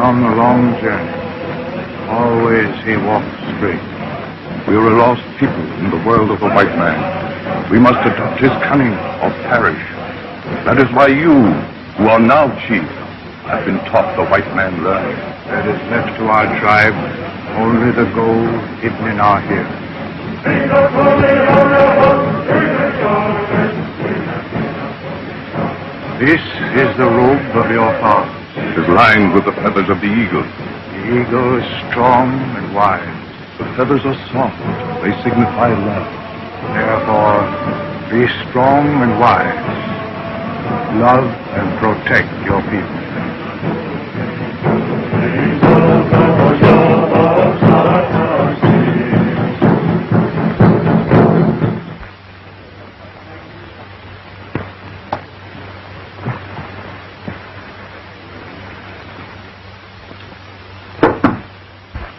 on a long journey. Always he walked straight. We are a lost people in the world of the white man. We must adopt his cunning or perish. That is why you, who are now chief, have been taught the white man learning. That is left to our tribe only the gold hidden in our hills. This is the robe of your father. It is lined with the feathers of the eagle. The eagle is strong and wise. The feathers are soft. They signify love. Therefore, be strong and wise. Love and protect your people.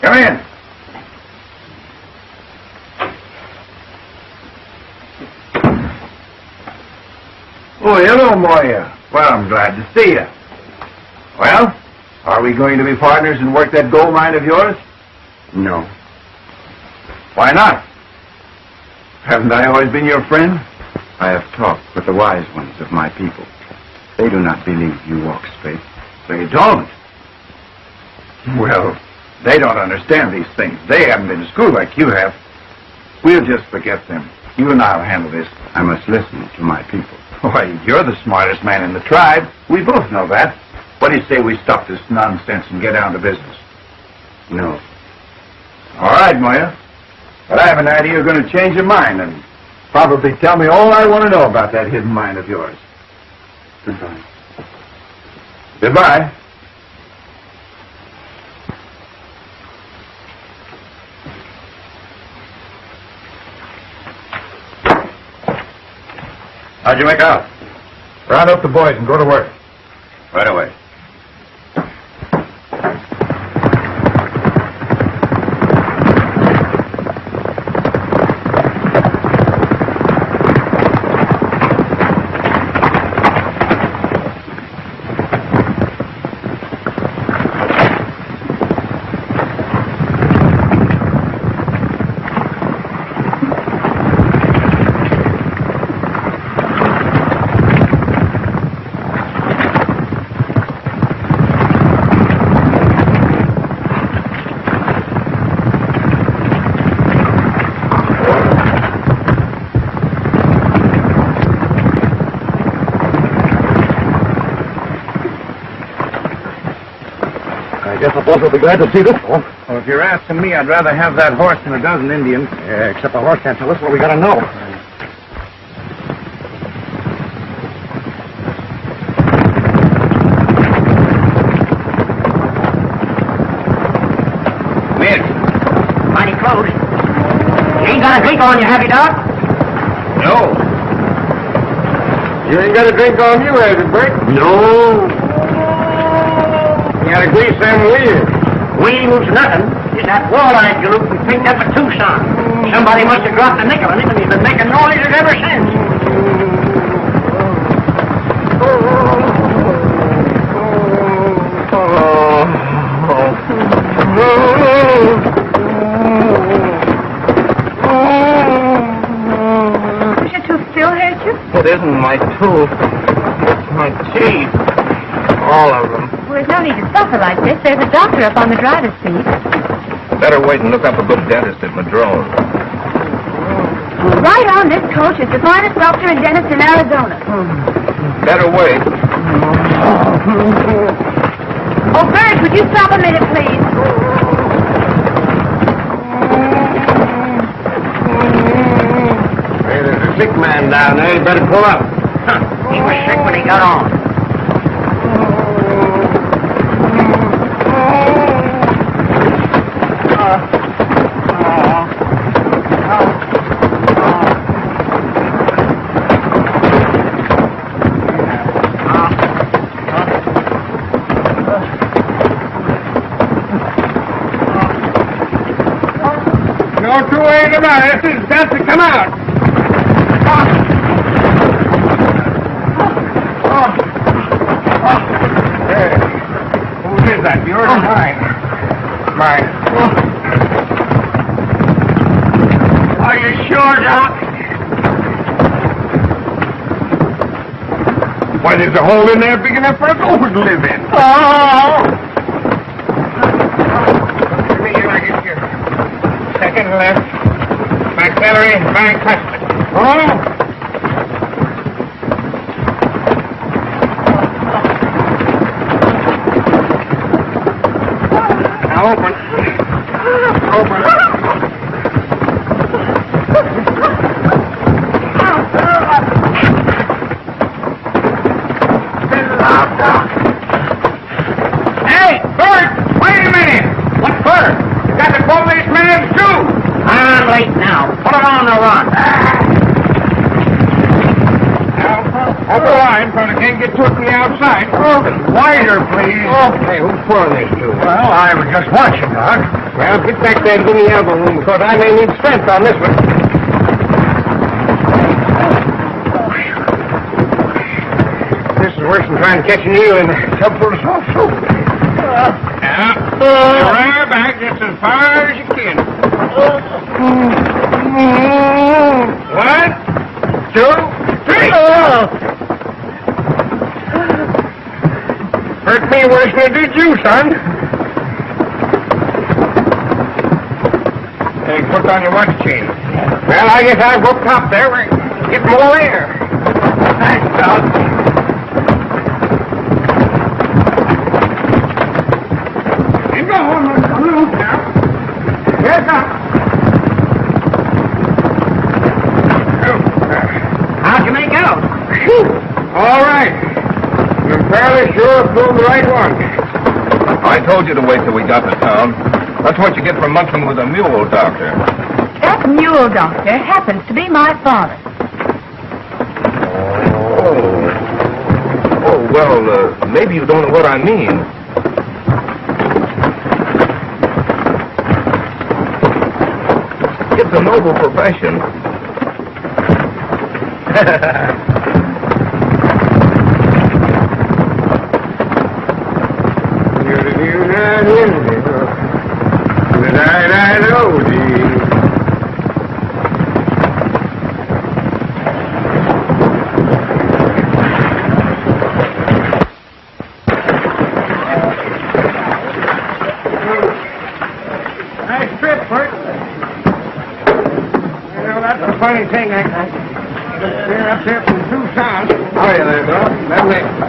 Come in. Oh, hello, Moya. Well, I'm glad to see you. Well, are we going to be partners and work that gold mine of yours? No. Why not? Haven't I always been your friend? I have talked with the wise ones of my people. They do not believe you walk straight. They don't. Well, they don't understand these things. They haven't been to school like you have. We'll just forget them. You and I'll handle this. I must listen to my people. Why, you're the smartest man in the tribe. We both know that. What do you say we stop this nonsense and get down to business? No. All right, Moya. But I have an idea you're going to change your mind and probably tell me all I want to know about that hidden mine of yours. Goodbye. Goodbye. How'd you make out? Round up the boys and go to work. Right away. I guess the boss will be glad to see this one. Well, if you're asking me, I'd rather have that horse than a dozen Indians. Yeah, except the horse can't tell us what we gotta know. Miss, mighty close. You ain't got a drink on you, have you, Doc? No. You ain't got a drink on you, has it, Bert? No. You gotta grease them wheels. Wheels, nothing. It's that walleye you look and picked up at Tucson. Somebody must have dropped a nickel in it, and he's been making noises ever since. Does your tooth still hurt you? It isn't my tooth. It's my teeth. All of them. Well, there's no need to suffer like this. There's a doctor up on the driver's seat. Better wait and look up a good dentist at Madrone. Right on this coach is the finest doctor and dentist in Arizona. Better wait. Oh, Bert, would you stop a minute, please? Hey, there's a sick man down there. You better pull up. He was sick when he got on. No two ways about it. It's got to come out. Hey, who is that? that yours or mine? Mine. Are you sure, Doc? Why, there's a hole in there big enough for a goat to live in. Oh! Here, I get you. Second left. Maxillary, bank custard. Oh! Now open. Open. Hey, Bert! Wait a minute! What for? You got to pull this man's shoe! I'm late now. Put it on the run. Now, up the line, so they can't get to it from the outside. Wider, please. Okay, who's pulling this shoe? Well, I was just watching, Doc. Well, get back there and give me the elbow room, because I may need strength on this one. This is worse than trying to catch an eel in a tub full of soft soap. Now, right back just as far as you can. 1, 2, 3. Hurt me worse than it did you, son. Hey, put on your watch chain. Well, I guess I'll go top there. Get more air. Thanks, Doc. How'd you make out? All right. I'm fairly sure I pulled the right one. I told you to wait till we got to town. That's what you get for monkeying with a mule, Doctor. That mule doctor happens to be my father. Oh, well, maybe you don't know what I mean. It's a noble profession. Nice trip, Bert. You know, that's the funny thing. We're up here from Tucson. How are you there, Bill?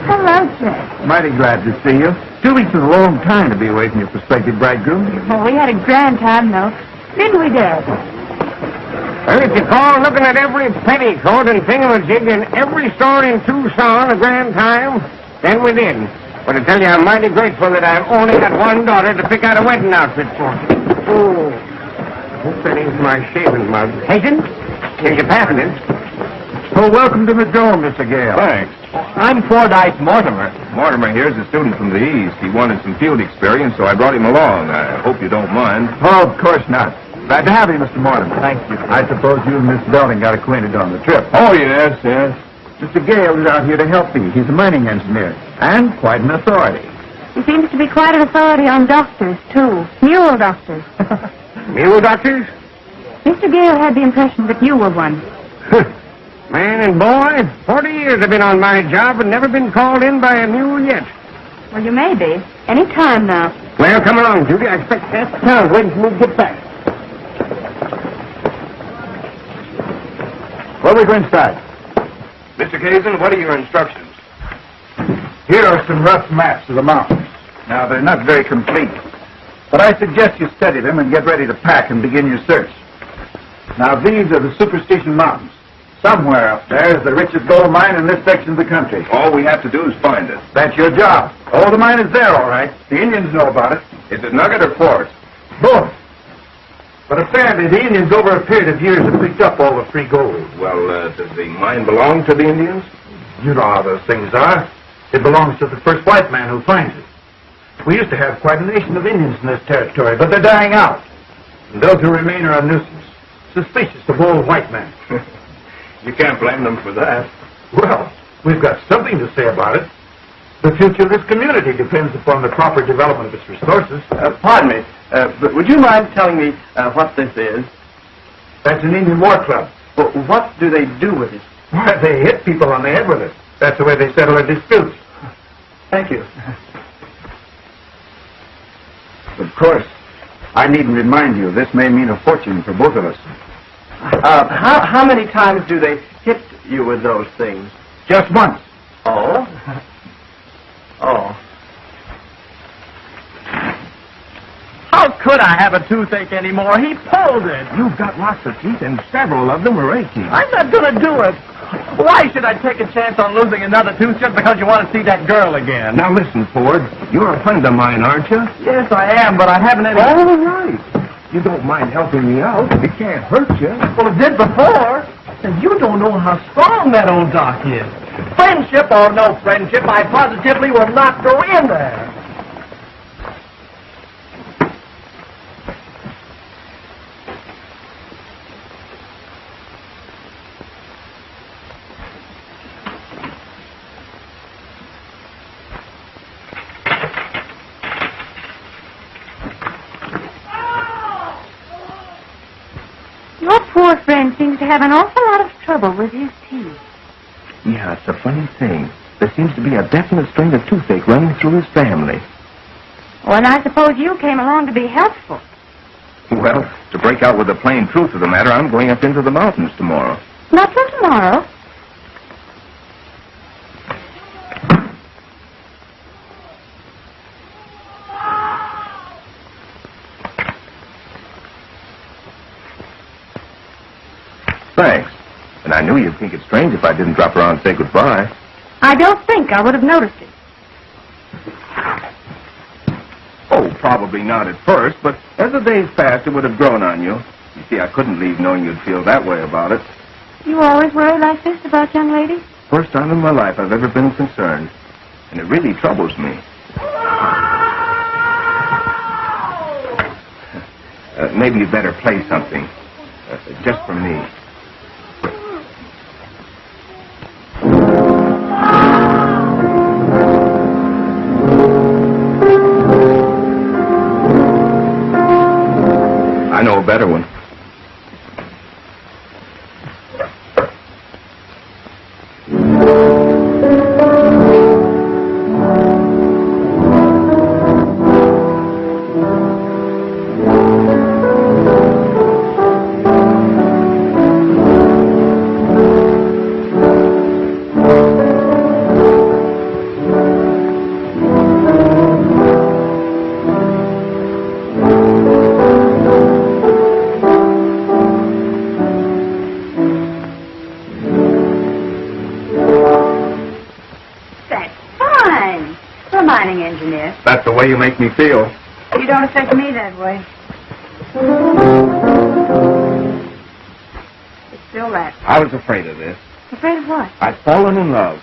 Hello, Chet. Mighty glad to see you. 2 weeks is a long time to be away from your prospective bridegroom. Well, we had a grand time, though. Didn't we, Dad? Well, if you call looking at every petticoat and thingamajig in every store in Tucson a grand time, then we did. But I tell you, I'm mighty grateful that I've only got one daughter to pick out a wedding outfit for. Oh, hope that ain't my shaving mug. Hazen? Here's your passengers. Oh, welcome to the dome, Mr. Gale. Thanks. I'm Fordyce Mortimer. Mortimer here's a student from the East. He wanted some field experience, so I brought him along. I hope you don't mind. Oh, of course not. Glad to have you, Mr. Mortimer. Thank you. I suppose you and Miss Belton got acquainted on the trip. Oh, yes, yes. Mr. Gale is out here to help me. He's a mining engineer, and quite an authority. He seems to be quite an authority on doctors, too. Mule doctors. Mule doctors? Mr. Gale had the impression that you were one. Man and boy, 40 years I've been on my job and never been called in by a mule yet. Well, you may be. Any time now. Well, come along, Judy. I expect that sounds waiting for me to get back. Where are we going to start? Mr. Kasedon, what are your instructions? Here are some rough maps of the mountains. Now, they're not very complete, but I suggest you study them and get ready to pack and begin your search. Now, these are the Superstition Mountains. Somewhere up there is the richest gold mine in this section of the country. All we have to do is find it. That's your job. Oh, the mine is there, all right. The Indians know about it. Is it nugget or quartz? Both. But apparently the Indians over a period of years have picked up all the free gold. Well, does the mine belong to the Indians? You know how those things are. It belongs to the first white man who finds it. We used to have quite a nation of Indians in this territory, but they're dying out. And those who remain are a nuisance, suspicious of all white men. You can't blame them for that. Well, we've got something to say about it. The future of this community depends upon the proper development of its resources. Pardon me, but would you mind telling me what this is? That's an Indian war club. Well, what do they do with it? Why, they hit people on the head with it. That's the way they settle their disputes. Thank you. Of course. I needn't remind you, this may mean a fortune for both of us. How many times do they hit you with those things? Just once. Oh? Oh. How could I have a toothache anymore? He pulled it. You've got lots of teeth, and several of them are aching. I'm not going to do it. Why should I take a chance on losing another tooth just because you want to see that girl again? Now listen, Ford. You're a friend of mine, aren't you? Yes, I am, but I haven't any... All right. You don't mind helping me out. It can't hurt you. Well, it did before. And you don't know how strong that old doc is. Friendship or no friendship, I positively will not go in there. Your poor friend seems to have an awful lot of trouble with his teeth. Yeah, it's a funny thing. There seems to be a definite strain of toothache running through his family. Well, and I suppose you came along to be helpful. Well, to break out with the plain truth of the matter, I'm going up into the mountains tomorrow. Not till tomorrow. Thanks. And I knew you'd think it strange if I didn't drop around and say goodbye. I don't think I would have noticed it. Oh, probably not at first, but as the days passed, it would have grown on you. You see, I couldn't leave knowing you'd feel that way about it. You always worry like this about young ladies? First time in my life I've ever been concerned. And it really troubles me. Maybe you'd better play something. Just for me. I know a better one. That's the way you make me feel. You don't affect me that way. It's still that. I was afraid of this. Afraid of what? I'd fallen in love.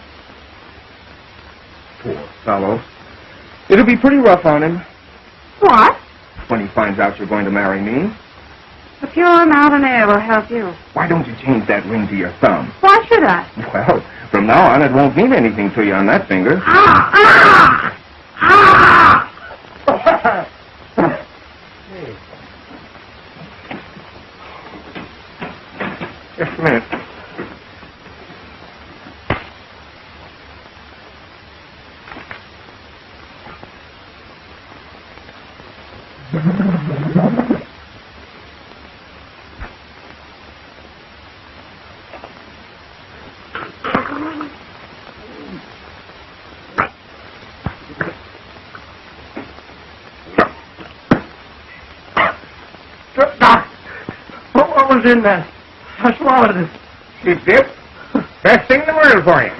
Poor fellow. It'll be pretty rough on him. What? When he finds out you're going to marry me. The pure mountain air will help you. Why don't you change that ring to your thumb? Why should I? Well, from now on, it won't mean anything to you on that finger. Just a minute. What was in that? I swallowed it. Keep it. Best thing in the world for you.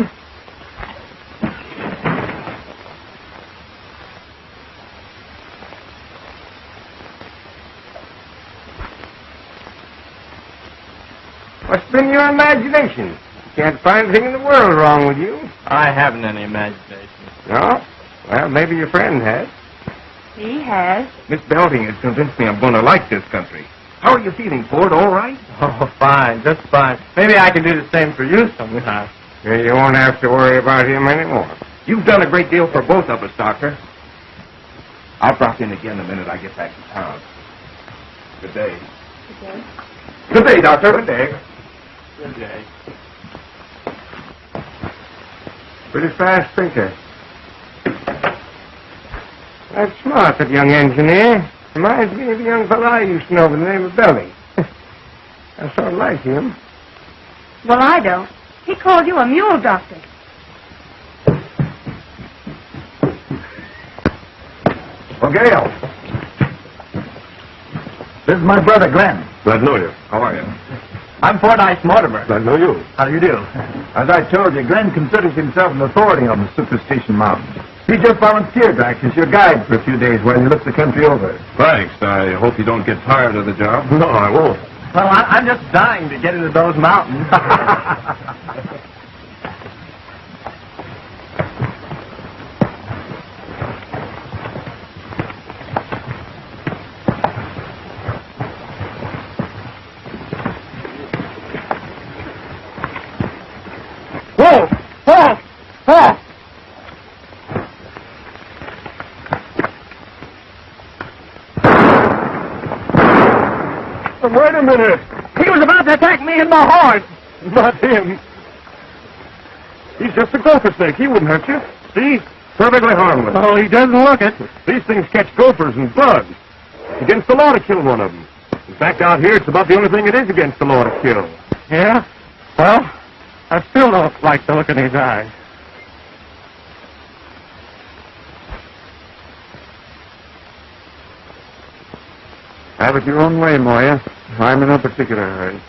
What's been your imagination? Can't find anything in the world wrong with you. I haven't any imagination. No? Well, maybe your friend has. He has. Miss Belting has convinced me I'm going to like this country. How are you feeling, Ford? All right? Oh, fine, just fine. Maybe I can do the same for you sometime. You won't have to worry about him anymore. You've done a great deal for both of us, Doctor. I'll drop in again the minute I get back to town. Good day. Good day. Good day, Doctor. Good day. Good day. Pretty fast thinker. That's smart, that young engineer. Reminds me of a young fellow I used to know by the name of Belly. I sort of like him. Well, I don't. He called you a mule doctor. Well, Gale. This is my brother, Glenn. Glad to know you. How are you? I'm Fordyce Mortimer. Glad to know you. How do you do? As I told you, Glenn considers himself an authority on the Superstition Mountains. He just volunteered to act as your guide for a few days while you look the country over. Thanks. I hope you don't get tired of the job. No, I won't. Well, I'm just dying to get into those mountains. Whoa! Whoa! Whoa! Wait a minute. He was about to attack me and my horse. Not him. He's just a gopher snake. He wouldn't hurt you. See? Perfectly harmless. Oh, he doesn't look it. These things catch gophers and bugs. It's against the law to kill one of them. In fact, out here, it's about the only thing it is against the law to kill. Yeah? Well, I still don't like the look in his eyes. Have it your own way, Moya. I'm in no particular hurry.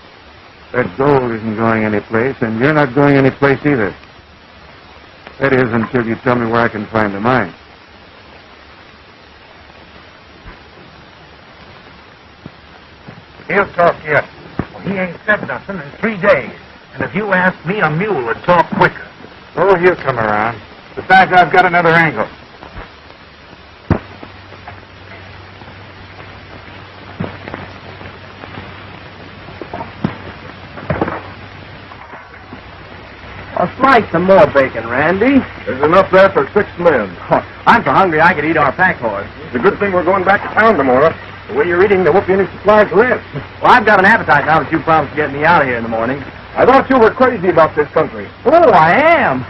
That gold isn't going anyplace, and you're not going anyplace either. That is, until you tell me where I can find the mine. He'll talk yet. Well, he ain't said nothing in 3 days. And if you ask me, a mule would talk quicker. Oh, he'll come around. Besides, I've got another angle. I'll slice some more bacon, Randy. There's enough there for 6 men. I'm so hungry I could eat our pack horse. It's a good thing we're going back to town tomorrow. The way you're eating, there won't be any supplies left. Well, I've got an appetite now that you promised to get me out of here in the morning. I thought you were crazy about this country. Oh, I am.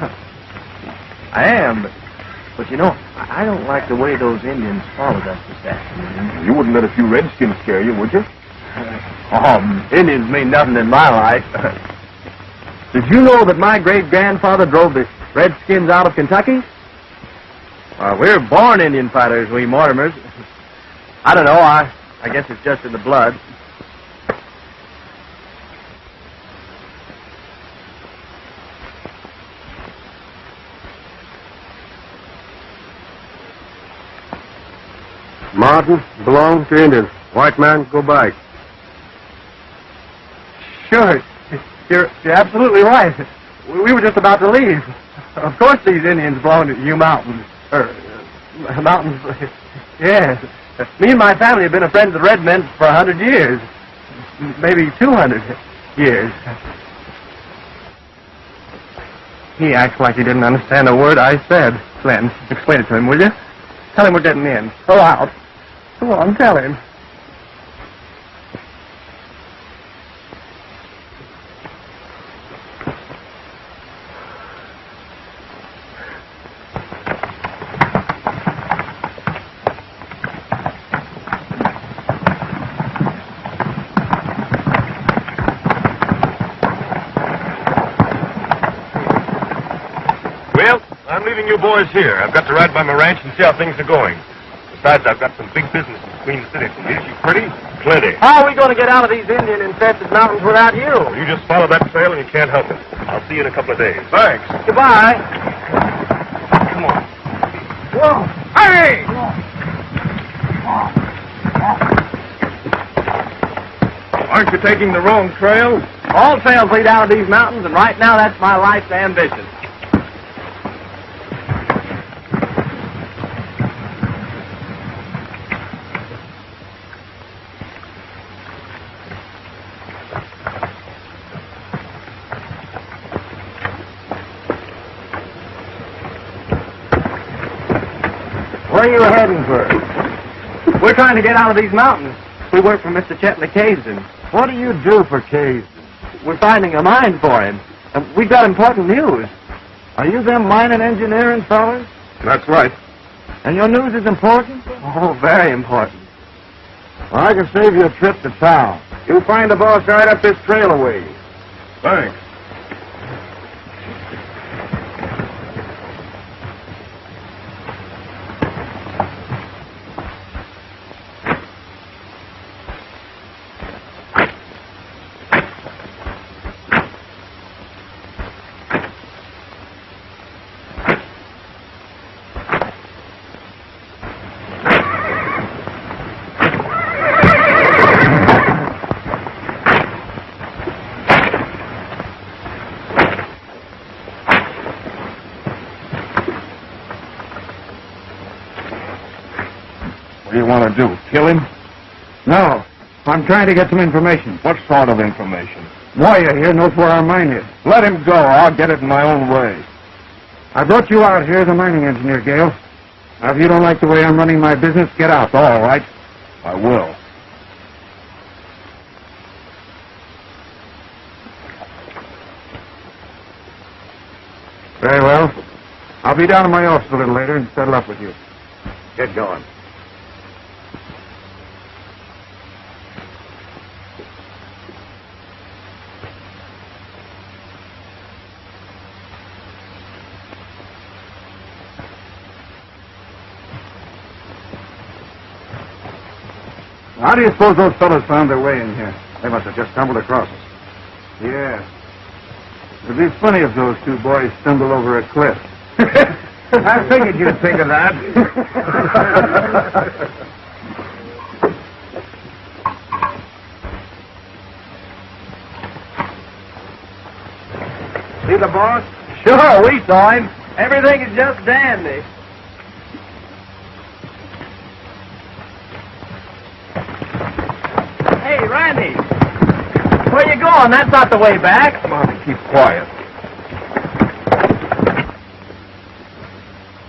I am, but you know, I don't like the way those Indians followed us this afternoon. You wouldn't let a few redskins scare you, would you? Indians mean nothing in my life. Did you know that my great-grandfather drove the Redskins out of Kentucky? We're born Indian fighters, we Mortimers. I don't know, I guess it's just in the blood. Mountain belong to Indians. White man, go back. Sure, you're absolutely right. We were just about to leave. Of course these Indians belong to you mountains. Mountains, yes. Me and my family have been friends of the Red Men for 100 years. Maybe 200 years. He acts like he didn't understand a word I said. Glenn, explain it to him, will you? Tell him we're getting in. Go out. Go on, tell him. Well, I'm leaving you boys here. I've got to ride by my ranch and see how things are going. Besides, I've got some big business in Queen City. Is she pretty? Plenty. How are we going to get out of these Indian-infested mountains without you? You just follow that trail and you can't help it. I'll see you in a couple of days. Thanks. Goodbye. Come on. Whoa. Hey! Aren't you taking the wrong trail? All trails lead out of these mountains, and right now that's my life's ambition. Where are you heading for? We're trying to get out of these mountains. We work for Mr. Chet Kasedon. What do you do for Kasedon? We're finding a mine for him. And we've got important news. Are you them mining engineering fellas? That's right. And your news is important? Oh, very important. Well, I can save you a trip to town. You'll find the boss right up this trail away. Thanks. What do you want to do? Kill him? No. I'm trying to get some information. What sort of information? Moya here knows where our mine is. Let him go. I'll get it in my own way. I brought you out here as a mining engineer, Gale. Now, if you don't like the way I'm running my business, get out. All right? I will. Very well. I'll be down in my office a little later and settle up with you. Get going. How do you suppose those fellows found their way in here? They must have just stumbled across us. Yeah. It'd be funny if those two boys stumbled over a cliff. I figured you'd think of that. See the boss? Sure, we saw him. Everything is just dandy. Hey, Randy. Where you going? That's not the way back. Monte, keep quiet.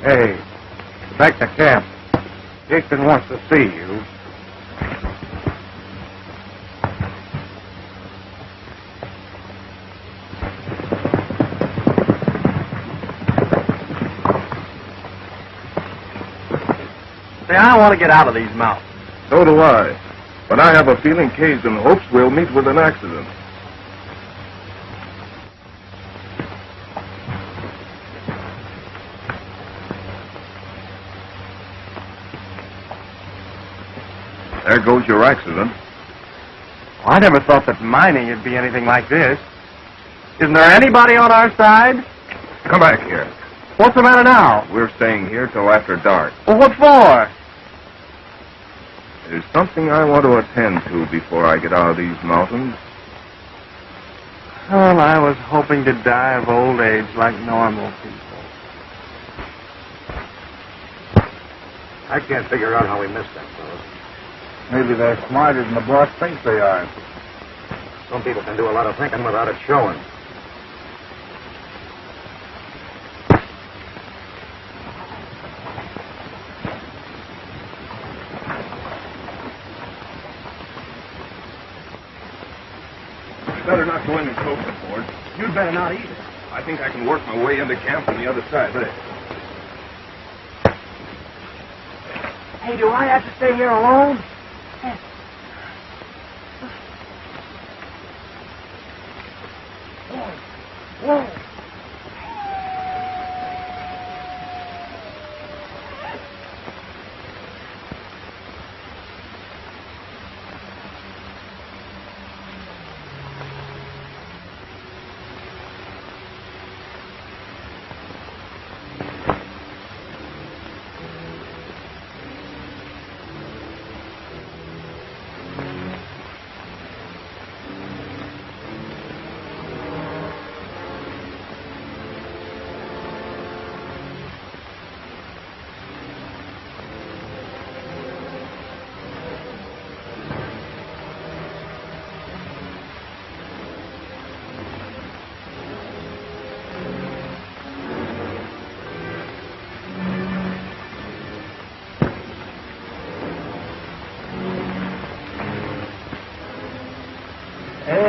Hey, back to camp. Dixon wants to see you. See, I want to get out of these mountains. So do I. But I have a feeling Kasedon hopes we'll meet with an accident. There goes your accident. I never thought that mining would be anything like this. Isn't there anybody on our side? Come back here. What's the matter now? We're staying here till after dark. Well, what for? There's something I want to attend to before I get out of these mountains. Well, I was hoping to die of old age like normal people. I can't figure out how we missed them, fellas. Maybe they're smarter than the boss thinks they are. Some people can do a lot of thinking without it showing. Better not go any closer, Ford. You'd better not either. I think I can work my way into camp on the other side there. Hey, do I have to stay here alone? Whoa.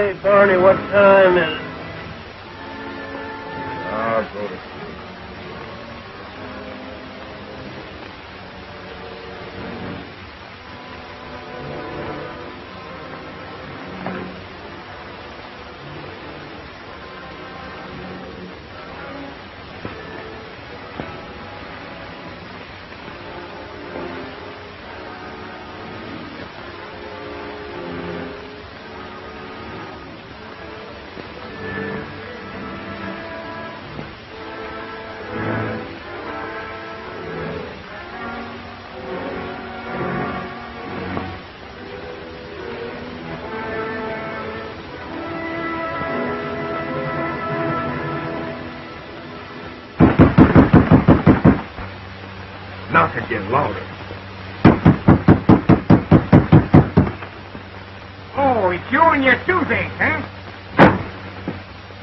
Hey, Barney, what time is it? I'll go to sleep. Knock again, louder. Oh, it's you and your toothache, huh?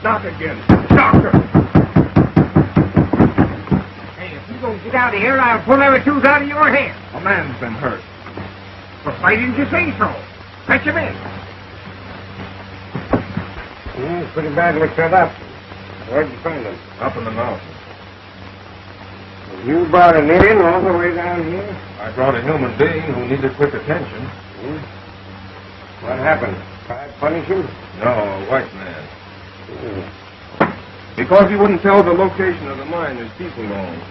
Knock again. Doctor! Hey, if you don't get out of here, I'll pull every tooth out of your head. A man's been hurt. Well, why didn't you say so? Fetch him in. Pretty badly cut up. Where'd you find him? Up in the mountains. You brought him in all the way down here? I brought a human being who needed quick attention. What happened? Tried to punish him? No, a white man. Because he wouldn't tell the location of the mine his people owned.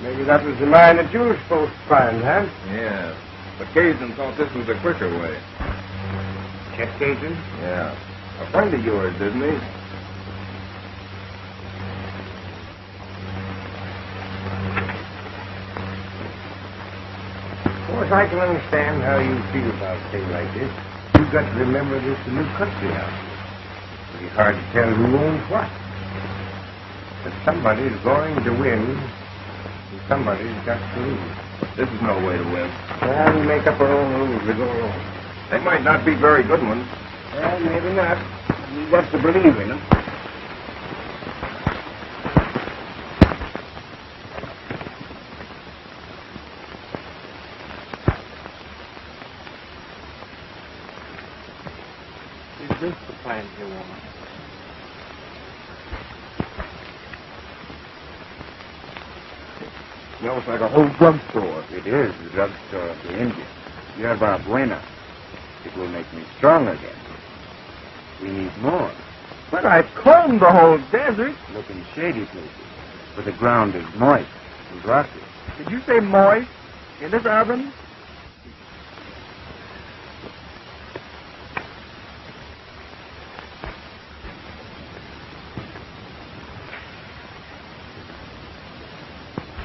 Maybe that was the mine that you were supposed to find, huh? Yeah. But Kasedon thought this was a quicker way. Chet Kasedon? Yeah. A friend of yours, didn't he? Of course, I can understand how you feel about a thing like this. You've got to remember this is a new country now. It's pretty hard to tell who owns what. But somebody's going to win, and somebody's got to lose. This is no way to win. Well, we make up our own rules as we go along. They might not be very good ones. Well, maybe not. We've got to believe in them. Is this the plan you want? Smells like a whole drugstore. It is the drugstore of the Indians. Yerba Buena. It will make me strong again. We need more. But I've combed the whole desert. Look in shady places, where the ground is moist and rocky. Did you say moist? In this oven?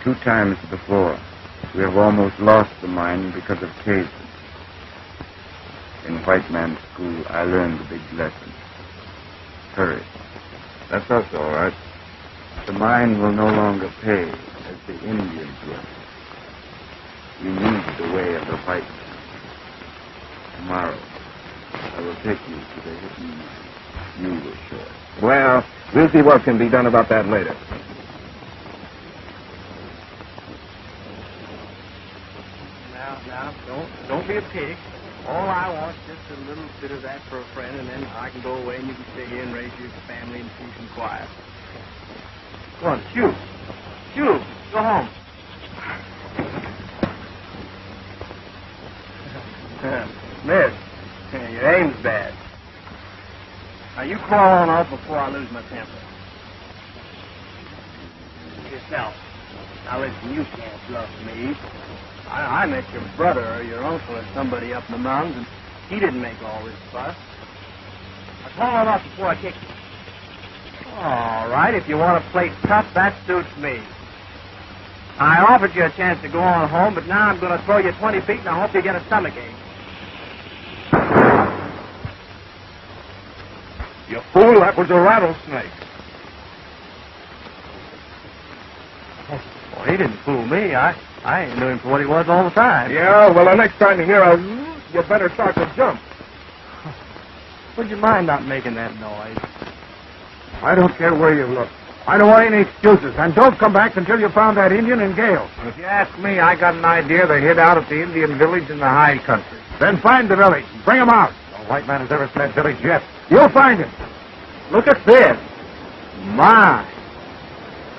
Two times before, we have almost lost the mine because of Kasedon. In white man's school, I learned a big lesson. Courage. That's us, all right. The mine will no longer pay as the Indians will. We need the way of the white man. Tomorrow, I will take you to the hidden mine. You will show it. Well, we'll see what can be done about that later. Now, don't be a pig. All I want is just a little bit of that for a friend, and then I can go away and you can stay here and raise your family in peace and quiet. Go on, shoot. Shoot. Go home. Miss, your aim's bad. Now, you crawl on off before I lose my temper. Yourself. Now, listen, you can't bluff me. I met your brother or your uncle or somebody up in the mountains, and he didn't make all this fuss. Now, crawl on off before I kick you. All right, if you want to play tough, that suits me. I offered you a chance to go on home, but now I'm going to throw you 20 feet, and I hope you get a stomachache. You fool, that was a rattlesnake. Well, he didn't fool me. I knew him for what he was all the time. Yeah, well, the next time you hear a you better start to jump. Would you mind not making that noise? I don't care where you look. I don't want any excuses. And don't come back until you found that Indian and Gale. If you ask me, I got an idea they hid out at the Indian village in the high country. Then find the village. Bring them out. No white man has ever seen that village yet. You'll find him. Look at this. My.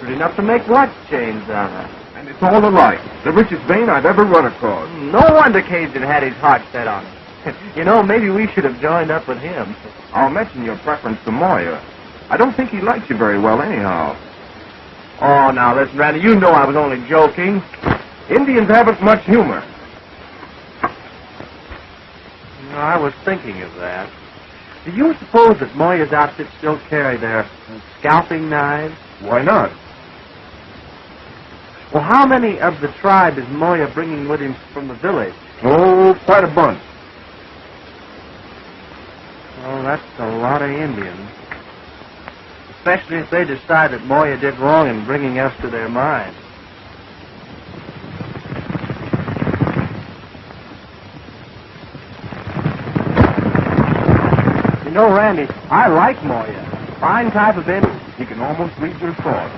Good enough to make watch chains out of. And it's all alike. The richest vein I've ever run across. No wonder Kasedon had his heart set on it. You know, maybe we should have joined up with him. I'll mention your preference to Moya. I don't think he likes you very well anyhow. Oh, now listen, Randy, you know I was only joking. Indians haven't much humor. No, I was thinking of that. Do you suppose that Moya's outfit still carry their scalping knives? Why not? Well, how many of the tribe is Moya bringing with him from the village? Oh, quite a bunch. Oh, that's a lot of Indians. Especially if they decide that Moya did wrong in bringing us to their mine. You know, Randy, I like Moya. Fine type of Indian. He can almost read your thoughts.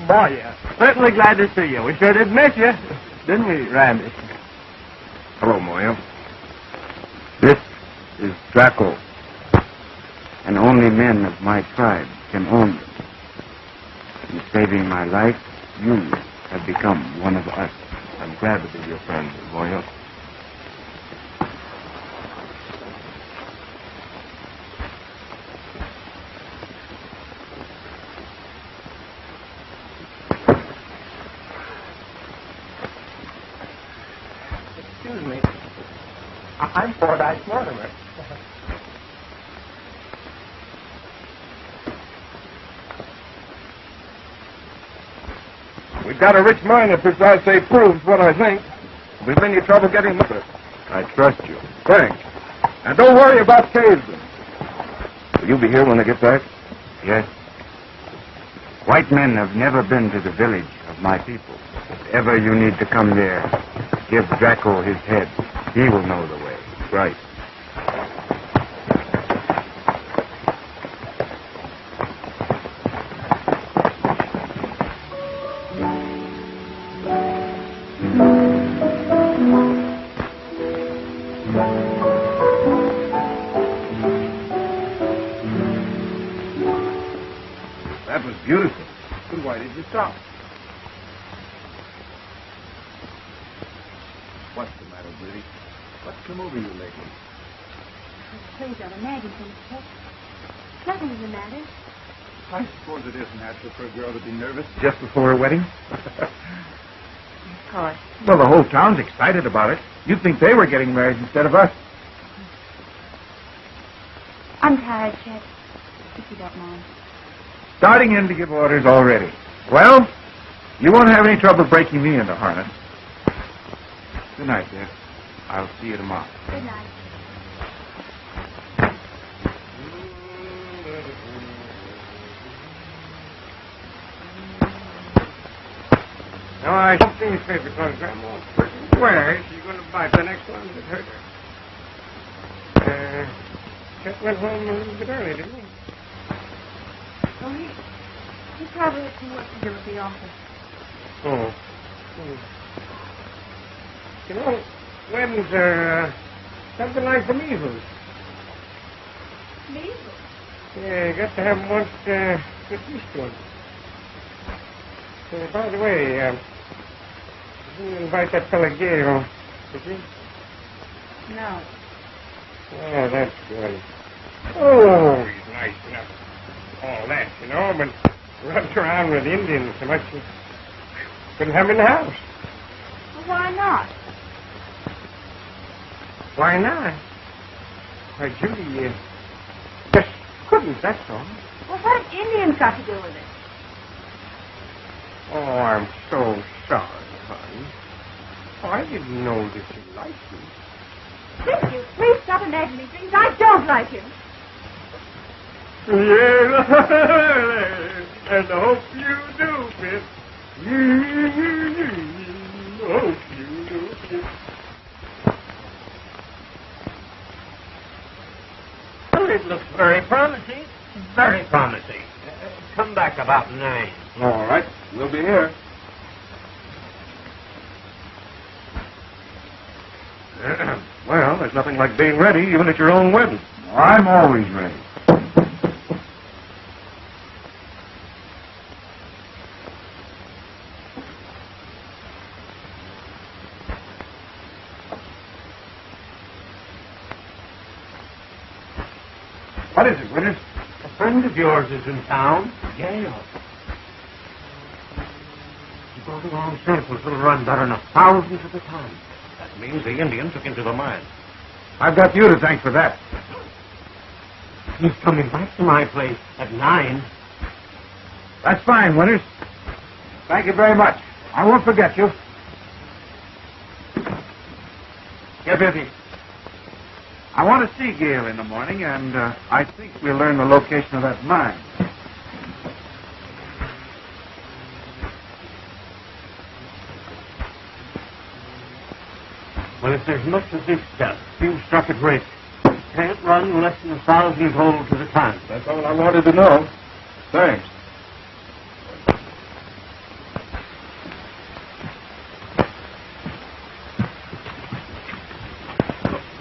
Moya. Certainly glad to see you. We sure did miss you, didn't we, Randy? Hello, Moya. This is Draco. And only men of my tribe can own them. In saving my life, you have become one of us. I'm glad to be your friend, Moya. Excuse me. I'm Fordyce Mortimer. We've got a rich mine if this I say proves what I think. We've been in trouble getting with it. I trust you. Thanks. And don't worry about Kasedon. Will you be here when I get back? Yes. White men have never been to the village of my people. If ever you need to come there, give Draco his head. He will know the way. Right. That was beautiful. Then why did you stop? What's the matter, Biddy? What's come over you lately? Please don't imagine things, Chet. Nothing's the matter. I suppose it is natural for a girl to be nervous just before her wedding. Of course. Well, the whole town's excited about it. You'd think they were getting married instead of us. I'm tired, Chet, if you don't mind. Starting in to give orders already. Well, you won't have any trouble breaking me into harness. Good night, dear. I'll see you tomorrow. Good night. No, I don't think so, because Grandma's pretty where she's going to buy the next one that hurt her. Chet went home a little bit early, didn't he? Oh, he probably had some work to do at the office. Oh. You know, weddings are something like the measles. Measles? Yeah, you got to have them once at least once. By the way, didn't you invite that fella Gale, did you? No. Oh, that's good. Oh, he's nice enough. All that, you know, but runs around with Indians so much you couldn't have him in the house. Well, why not? Why not? Why, Judy, just couldn't, that's all. Well, what have Indians got to do with it? Oh, I'm so sorry, honey. Oh, I didn't know that you liked me. Thank you. Please stop imagining things. I don't like him. Yeah, and I hope you do, Miss. Hope you do, Miss. Well, it looks very promising. Very promising. Come back about 9. All right. We'll be here. Well, there's nothing like being ready, even at your own wedding. I'm always ready. What is it, Withers? A friend of yours is in town. Gale. He goes along samples will run better than 1,000 at a time. That means the Indian took him to the mine. I've got you to thank for that. He's coming back to my place at 9. That's fine, Winters. Thank you very much. I won't forget you. Get busy. I want to see Gale in the morning, and I think we'll learn the location of that mine. Well, if there's much of this stuff, you struck it rich. Can't run less than 1,000 gold at a time. That's all I wanted to know. Thanks.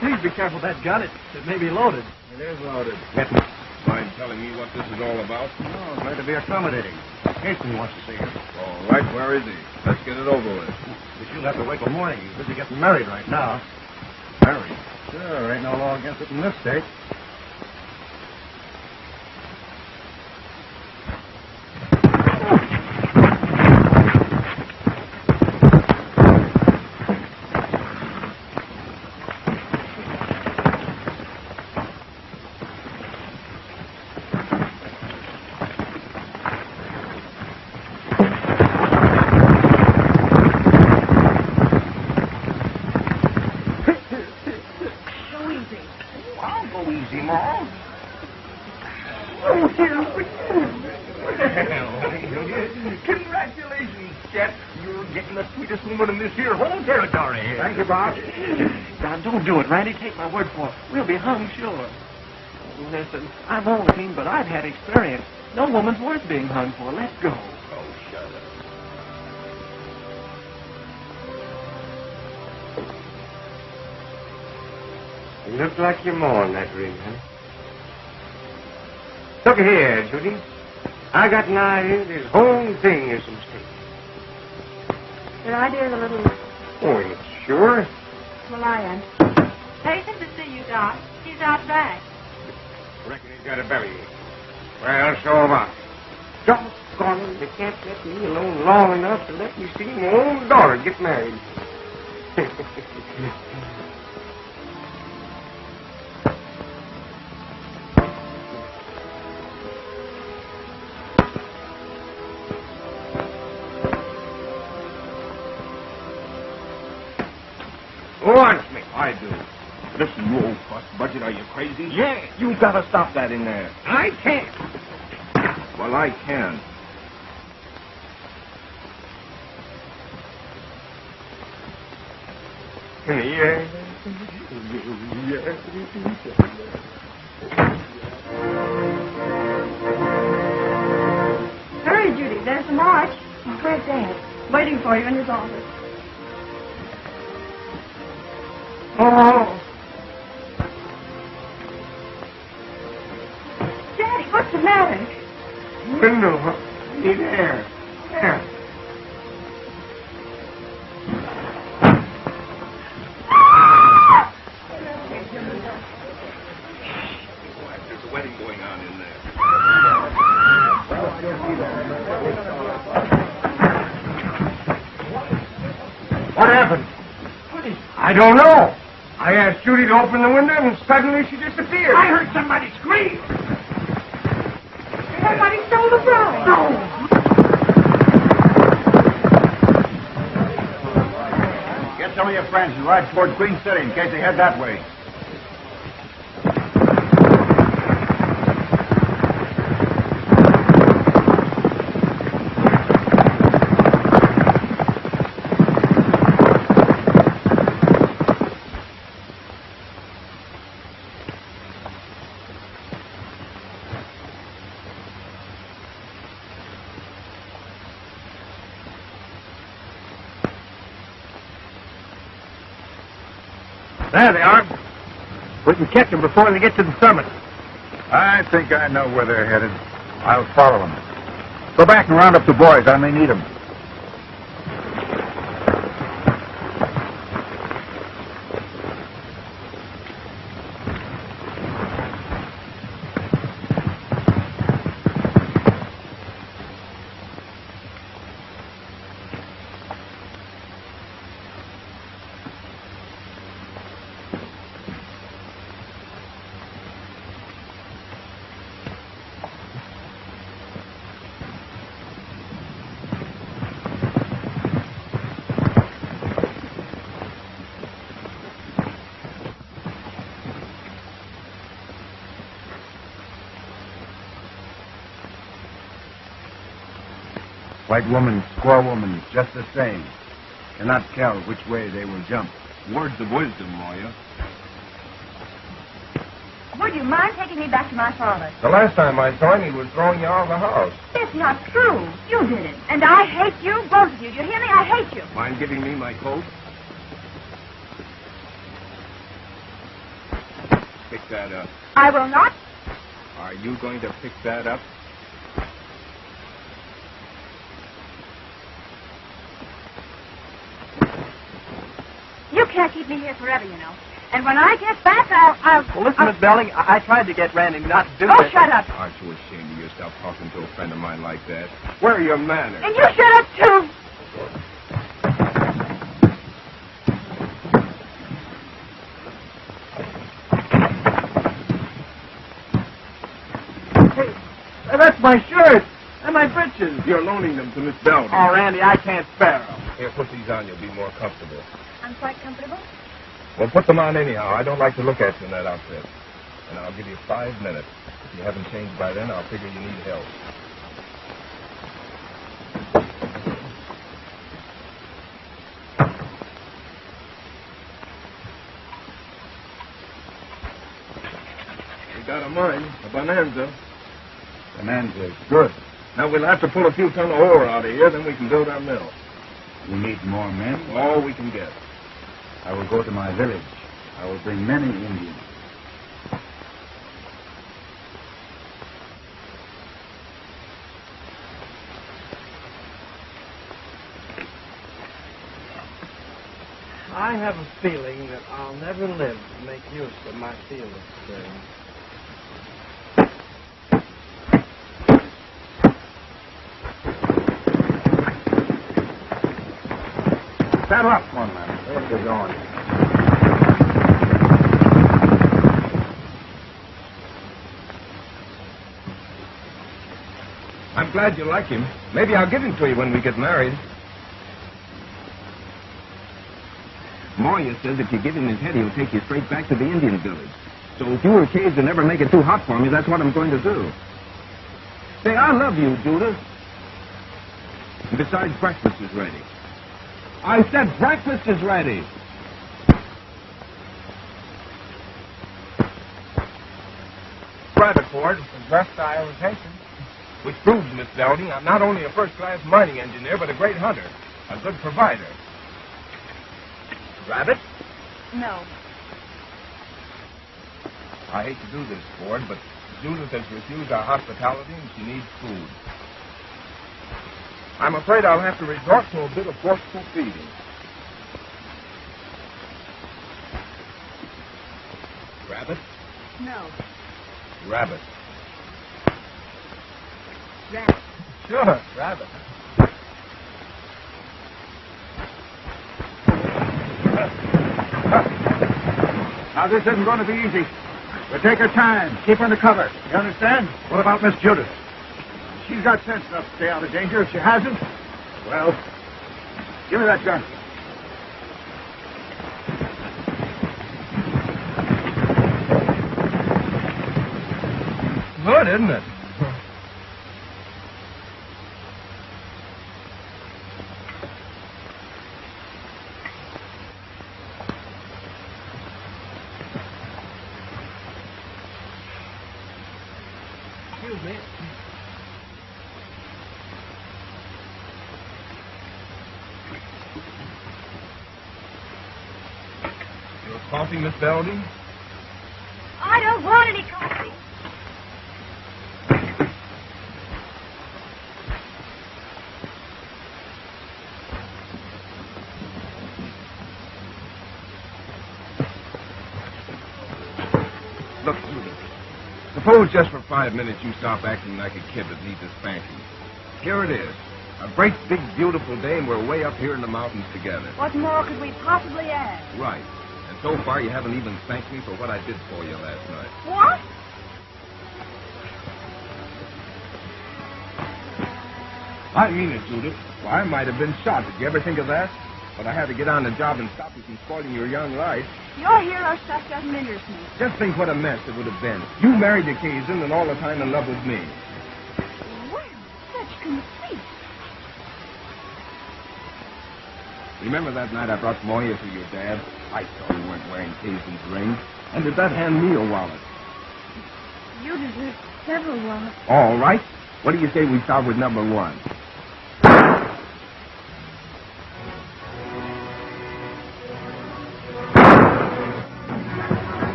Please be careful of that gun. It may be loaded. It is loaded. Mind telling me what this is all about? Oh, glad to be accommodating. Keene wants to see you. All right, where is he? Let's get it over with. But you'll have to wait till morning. He's busy getting married right now. Married? Sure, ain't no law against it in this state. Congratulations, Chet. You're getting the sweetest woman in this here whole territory. Thank you, Bob. Now, don't do it, Randy. Take my word for it. We'll be hung sure. Listen, I've only seen, but I've had experience. No woman's worth being hung for. Let's go. Oh, shut up. You look like you're more than that ring, huh? Look here, Judy. I got an idea this whole thing is a mistake. Your idea's a little... Oh, you sure? Well, I am. Patient to see you, Doc. He's out back. Reckon he's got a bellyache. Well, so am I. Doggone it, they can't let me alone long enough to let me see my own daughter get married. Who wants me? I do. Listen, you old fuss budget, are you crazy? Yeah. You gotta stop that in there. I can't. Well, I can. Yeah. Hurry, Judy. There's the march. Where's Dad? Waiting for you in his office. Oh. Daddy, what's the matter? Window. Need air. Air. There's a wedding going on in there. What happened? I don't know. I asked Judy to open the window, and suddenly she disappeared. I heard somebody scream. Somebody stole the bride. No. Get some of your friends and ride toward Queen City in case they head that way. There they are. We can catch them before they get to the summit. I think I know where they're headed. I'll follow them. Go back and round up the boys. I may need them. White woman, squaw woman, just the same. Cannot tell which way they will jump. Words of wisdom, Moya. Would you mind taking me back to my father? The last time I saw him, he was throwing you out of the house. It's not true. You did it. And I hate you, both of you. Do you hear me? I hate you. Mind giving me my coat? Pick that up. I will not. Are you going to pick that up? You can't keep me here forever, you know. And when I get back, I'll... Well, listen, Miss Belding, I tried to get Randy not to do Oh, this. shut up. Aren't you ashamed of yourself talking to a friend of mine like that? Where are your manners? And you shut up, too. Hey, that's my shirt and my breeches. You're loaning them to Miss Belding. Oh, Randy, I can't spare them. Here, put these on. You'll be more comfortable. I'm quite comfortable. Well, put them on anyhow. I don't like to look at you in that outfit. And I'll give you 5 minutes. If you haven't changed by then, I'll figure you need help. We got a mine, a bonanza. Bonanza is good. Now we'll have to pull a few ton of ore out of here, then we can build our mill. We need more men. All we can get. I will go to my village. I will bring many Indians. I have a feeling that I'll never live to make use of my field of experience. Saddle up, one man. Where's he going? I'm glad you like him. Maybe I'll give him to you when we get married. Moya says if you give him his head, he'll take you straight back to the Indian village. So if you were caged and never make it too hot for me, that's what I'm going to do. Say, I love you, Judith. And besides, breakfast is ready. I said breakfast is ready. Private Ford, addressed our invitation. Which proves, Miss Belding, I'm not only a first-class mining engineer, but a great hunter, a good provider. Rabbit? No. I hate to do this, Ford, but Judith has refused our hospitality and she needs food. I'm afraid I'll have to resort to a bit of forceful feeding. Rabbit? No. Rabbit. Rabbit. Sure, rabbit. Now, this isn't going to be easy. We'll take our time. Keep under cover. You understand? What about Miss Judith? She's got sense enough to stay out of danger. If she hasn't, well, give me that gun. Good, isn't it? Excuse me. Your Coffee, Miss Belding? I don't want any coffee. Look, Judy. Suppose just for 5 minutes you stop acting like a kid that needs a spanking. Here it is. A great, big, beautiful day, and we're way up here in the mountains together. What more could we possibly ask? Right. And so far, you haven't even thanked me for what I did for you last night. What? I mean it, Judith. Well, I might have been shot. Did you ever think of that? But I had to get on the job and stop you from spoiling your young life. Your hero stuff doesn't interest me. Just think what a mess it would have been. You married the Kasedon and all the time in love with me. Well, such conceit. Remember that night I brought Moya to your dad? I saw you weren't wearing Kasedon's ring. And did that hand me a wallet? You deserve several wallets. All right. What do you say we start with number 1?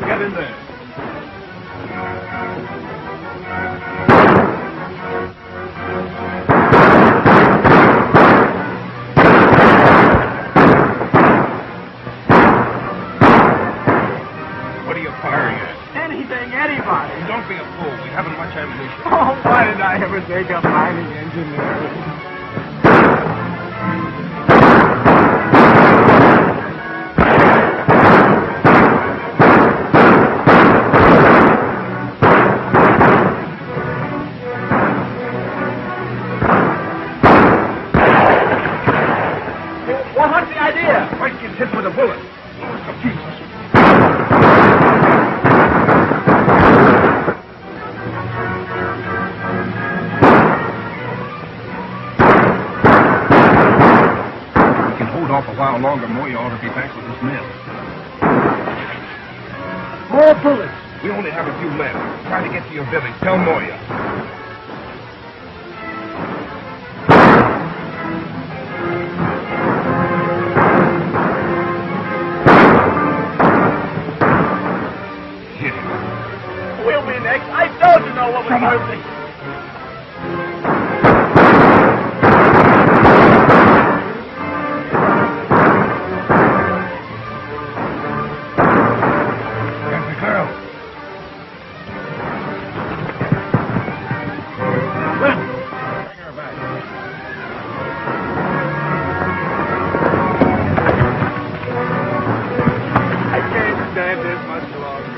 Get in there. What are you firing at? Anything, anybody. Don't be a fool. We haven't much ammunition. Oh, why did I ever take up mining engineering? Well, what's the idea? Mike gets hit with a bullet. A piece. We can hold off a while longer. Moya ought to be back with his men. More bullets. We only have a few left. Try to get to your village. Tell Moya. We'll be next. I told you no one was hurting. There's the girl. Bring her back. I can't stand this much longer.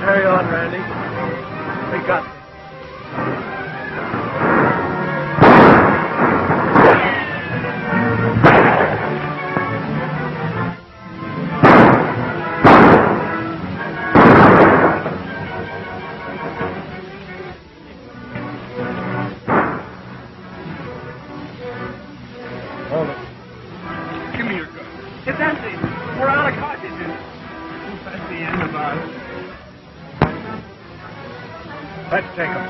Carry on, Randy. We got this. Hold it. Give me your gun. It's empty. We're out of cartridges. That's the end of us. Let's take him.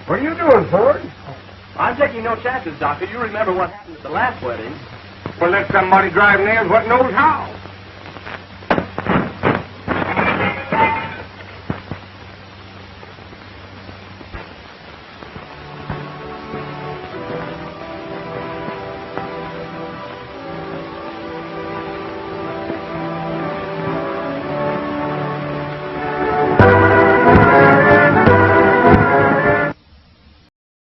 What are you doing, Ford? I'm taking no chances, Doctor. You remember what happened at the last wedding. Well, let somebody drive nails what knows how.